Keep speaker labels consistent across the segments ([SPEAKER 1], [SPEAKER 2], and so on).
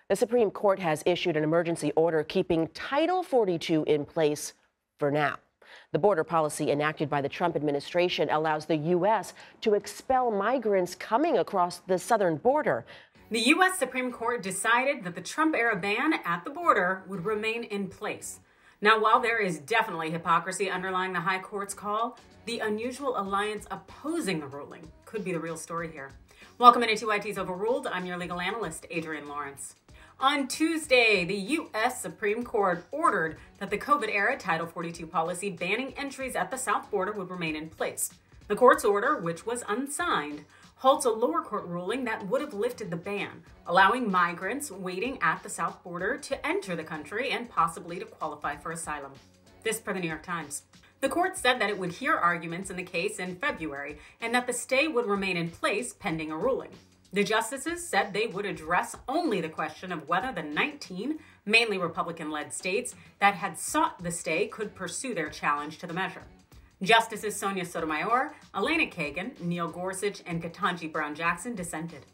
[SPEAKER 1] The Supreme Court has issued an emergency order keeping Title 42 in place for now. The border policy enacted by the Trump administration allows the U.S. to expel migrants coming across the southern border.
[SPEAKER 2] The U.S. Supreme Court decided that the Trump-era ban at the border would remain in place. Now, while there is definitely hypocrisy underlying the High Court's call, the unusual alliance opposing the ruling could be the real story here. Welcome into TYT's Overruled. I'm your legal analyst, Adrienne Lawrence. On Tuesday, the U.S. Supreme Court ordered that the COVID-era Title 42 policy banning entries at the south border would remain in place. The court's order, which was unsigned, halts a lower court ruling that would have lifted the ban, allowing migrants waiting at the south border to enter the country and possibly to qualify for asylum. This per the New York Times. The court said that it would hear arguments in the case in February and that the stay would remain in place pending a ruling. The justices said they would address only the question of whether the 19, mainly Republican-led states that had sought the stay could pursue their challenge to the measure. Justices Sonia Sotomayor, Elena Kagan, Neil Gorsuch, and Ketanji Brown Jackson dissented.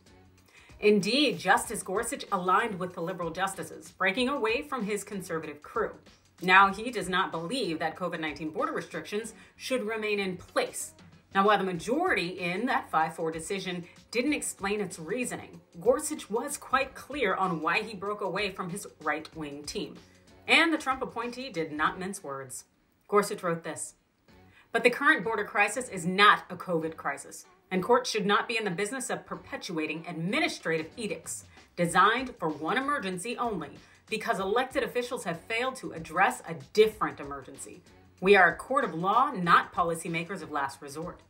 [SPEAKER 2] Indeed, Justice Gorsuch aligned with the liberal justices, breaking away from his conservative crew. Now, he does not believe that COVID-19 border restrictions should remain in place. Now, while the majority in that 5-4 decision didn't explain its reasoning, Gorsuch was quite clear on why he broke away from his right-wing team. And the Trump appointee did not mince words. Gorsuch wrote this: "But the current border crisis is not a COVID crisis, and courts should not be in the business of perpetuating administrative edicts designed for one emergency only because elected officials have failed to address a different emergency. We are a court of law, not policymakers of last resort."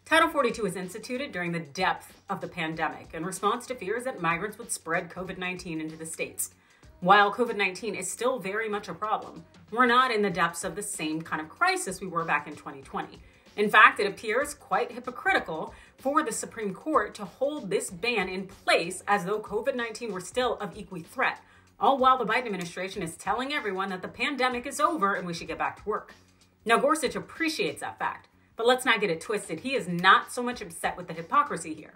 [SPEAKER 2] Title 42 was instituted during the depth of the pandemic in response to fears that migrants would spread COVID-19 into the states. While COVID-19 is still very much a problem, we're not in the depths of the same kind of crisis we were back in 2020. In fact, it appears quite hypocritical for the Supreme Court to hold this ban in place as though COVID-19 were still of equal threat, all while the Biden administration is telling everyone that the pandemic is over and we should get back to work. Now, Gorsuch appreciates that fact, but let's not get it twisted. He is not so much upset with the hypocrisy here.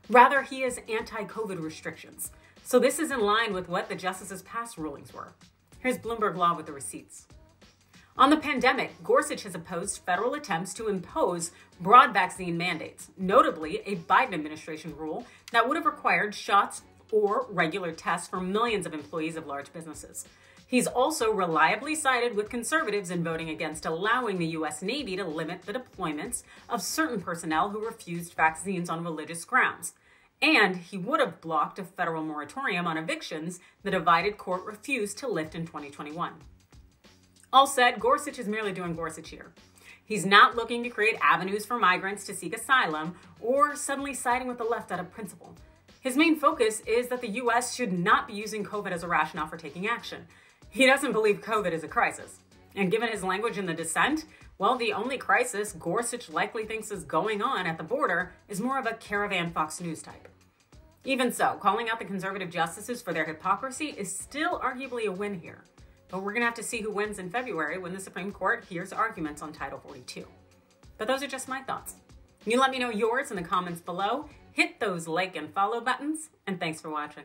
[SPEAKER 2] Rather, he is anti-COVID restrictions. So this is in line with what the justices' past rulings were. Here's Bloomberg Law with the receipts. On the pandemic, Gorsuch has opposed federal attempts to impose broad vaccine mandates, notably a Biden administration rule that would have required shots or regular tests for millions of employees of large businesses. He's also reliably sided with conservatives in voting against allowing the U.S. Navy to limit the deployments of certain personnel who refused vaccines on religious grounds. And he would have blocked a federal moratorium on evictions the divided court refused to lift in 2021. All said, Gorsuch is merely doing Gorsuch here. He's not looking to create avenues for migrants to seek asylum or suddenly siding with the left out of principle. His main focus is that the U.S. should not be using COVID as a rationale for taking action. He doesn't believe COVID is a crisis. And given his language in the dissent, well, the only crisis Gorsuch likely thinks is going on at the border is more of a caravan Fox News type. Even so, calling out the conservative justices for their hypocrisy is still arguably a win here. But we're going to have to see who wins in February when the Supreme Court hears arguments on Title 42. But those are just my thoughts. You let me know yours in the comments below. Hit those like and follow buttons, and thanks for watching.